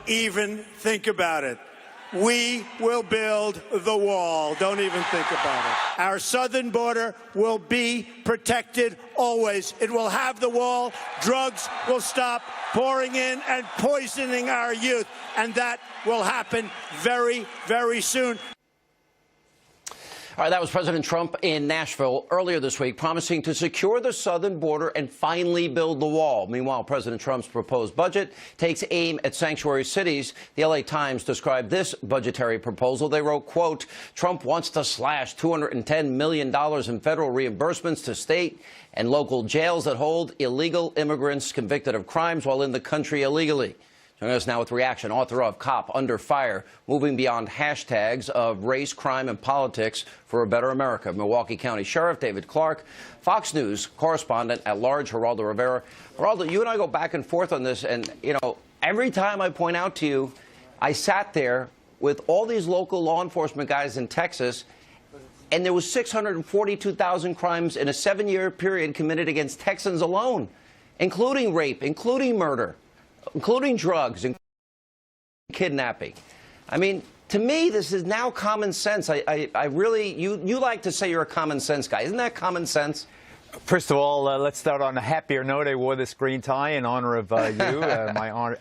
even think about it. We will build the wall. Don't even think about it. Our southern border will be protected always. It will have the wall. Drugs will stop pouring in and poisoning our youth. And that will happen very, very soon. All right, that was President Trump in Nashville earlier this week, promising to secure the southern border and finally build the wall. Meanwhile, President Trump's proposed budget takes aim at sanctuary cities. The LA Times described this budgetary proposal. They wrote, quote, Trump wants to slash $210 million in federal reimbursements to state and local jails that hold illegal immigrants convicted of crimes while in the country illegally. Joining us now with reaction, author of Cop Under Fire, moving beyond hashtags of race, crime, and politics for a better America. Milwaukee County Sheriff David Clarke, Fox News correspondent at large, Geraldo Rivera. Geraldo, you and I go back and forth on this, and, you know, every time I point out to you, I sat there with all these local law enforcement guys in Texas, and there was 642,000 crimes in a 7-year period committed against Texans alone, including rape, including murder, including drugs, including kidnapping. I mean, to me, this is now common sense. I really, you like to say you're a common sense guy. Isn't that common sense? First of all, let's start on a happier note. I wore this green tie in honor of you,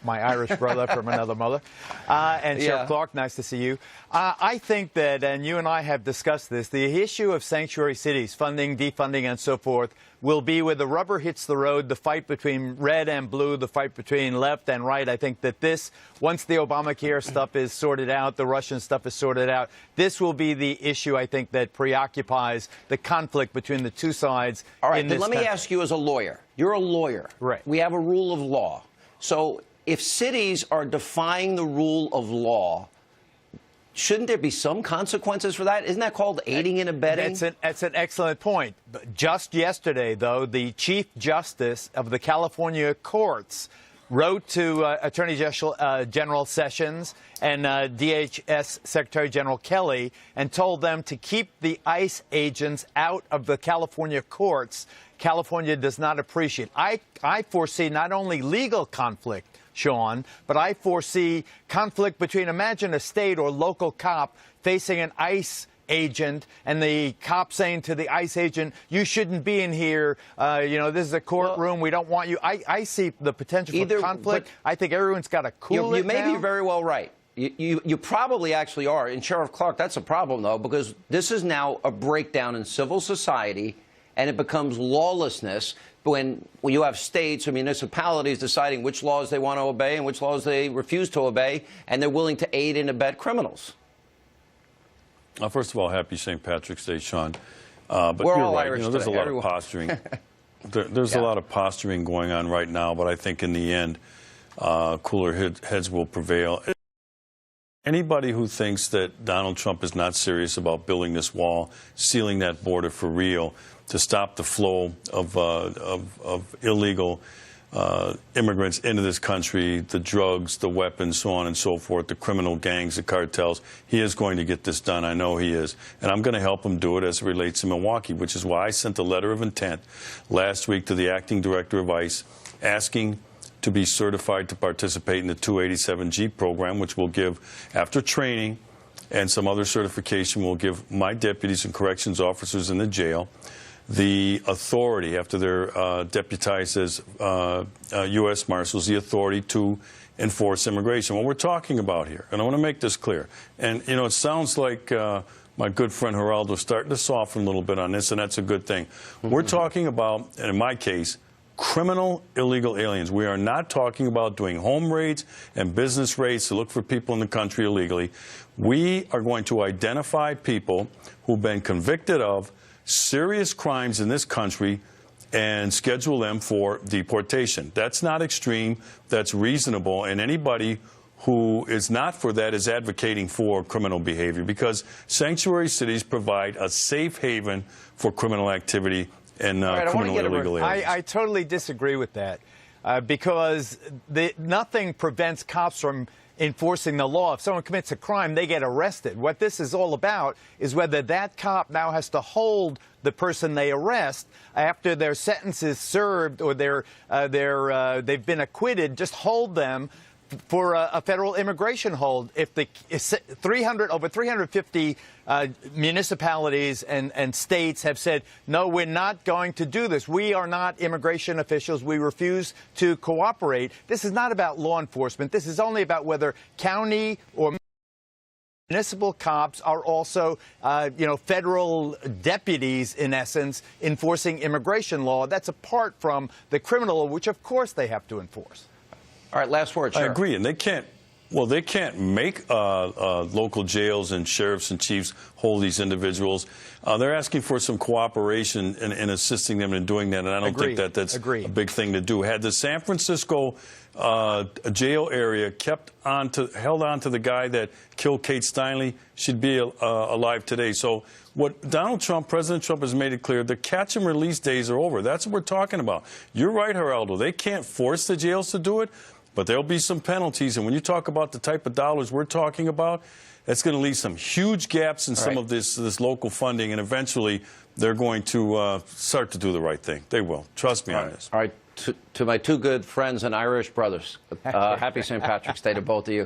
my Irish brother from another mother. And Sheriff Clarke, nice to see you. I think that, and you and I have discussed this, the issue of sanctuary cities, funding, defunding, and so forth, will be where the rubber hits the road, the fight between red and blue, the fight between left and right. I think that this, once the Obamacare stuff is sorted out, the Russian stuff is sorted out, this will be the issue, I think, that preoccupies the conflict between the two sides. All right, but let me ask you as a lawyer. You're a lawyer. Right. We have a rule of law. So if cities are defying the rule of law, shouldn't there be some consequences for that? Isn't that called aiding and abetting? That's an excellent point. Just yesterday, though, the Chief Justice of the California courts wrote to Attorney General Sessions and DHS Secretary General Kelly and told them to keep the ICE agents out of the California courts. California does not appreciate. I foresee not only legal conflict, Sean, but I foresee conflict between, imagine a state or local cop facing an ICE agent and the cop saying to the ICE agent, you shouldn't be in here, you know, this is a courtroom, we don't want you. I see the potential for conflict. I think everyone's got to cool it You may down. be very well right. You probably actually are. And Sheriff Clarke, that's a problem, though, because this is now a breakdown in civil society, and it becomes lawlessness when you have states or municipalities deciding which laws they want to obey and which laws they refuse to obey, and they're willing to aid and abet criminals. First of all, happy St. Patrick's Day, Sean. But We're you're all right. Irish There's today. a lot of posturing. There's a lot of posturing going on right now, but I think in the end, cooler heads will prevail. Anybody who thinks that Donald Trump is not serious about building this wall, sealing that border for real, to stop the flow of illegal immigrants into this country, the drugs, the weapons, so on and so forth, the criminal gangs, the cartels, he is going to get this done. I know he is. And I'm going to help him do it as it relates to Milwaukee, which is why I sent a letter of intent last week to the acting director of ICE asking to be certified to participate in the 287G program, which will give, after training and some other certification, will give my deputies and corrections officers in the jail the authority, after they're deputized as U.S. Marshals, the authority to enforce immigration. What we're talking about here, and I want to make this clear, and, you know, it sounds like my good friend Geraldo starting to soften a little bit on this, and that's a good thing. We're talking about, and in my case, criminal illegal aliens. We are not talking about doing home raids and business raids to look for people in the country illegally. We are going to identify people who've been convicted of serious crimes in this country and schedule them for deportation. That's not extreme. That's reasonable. And anybody who is not for that is advocating for criminal behavior, because sanctuary cities provide a safe haven for criminal activity and criminal illegal aliens. I totally disagree with that because nothing prevents cops from enforcing the law. If someone commits a crime, they get arrested. What this is all about is whether that cop now has to hold the person they arrest after their sentence is served or they've been acquitted, just hold them for a federal immigration hold. If the over 350 municipalities and states have said, no, we're not going to do this. We are not immigration officials. We refuse to cooperate. This is not about law enforcement. This is only about whether county or municipal cops are also, federal deputies, in essence, enforcing immigration law. That's apart from the criminal law, which, of course, they have to enforce. All right, last word, Sheriff. I agree, and they can't make local jails and sheriffs and chiefs hold these individuals. They're asking for some cooperation in assisting them in doing that, and I don't think that's a big thing to do. Had the San Francisco jail area held on to the guy that killed Kate Steinle, she'd be alive today. So what President Trump has made it clear, the catch and release days are over. That's what we're talking about. You're right, Geraldo. They can't force the jails to do it, but there'll be some penalties. And when you talk about the type of dollars we're talking about, that's going to leave some huge gaps in some of this local funding, and eventually they're going to start to do the right thing. They will. Trust me on this. All right. To my two good friends and Irish brothers, happy St. Patrick's Day to both of you.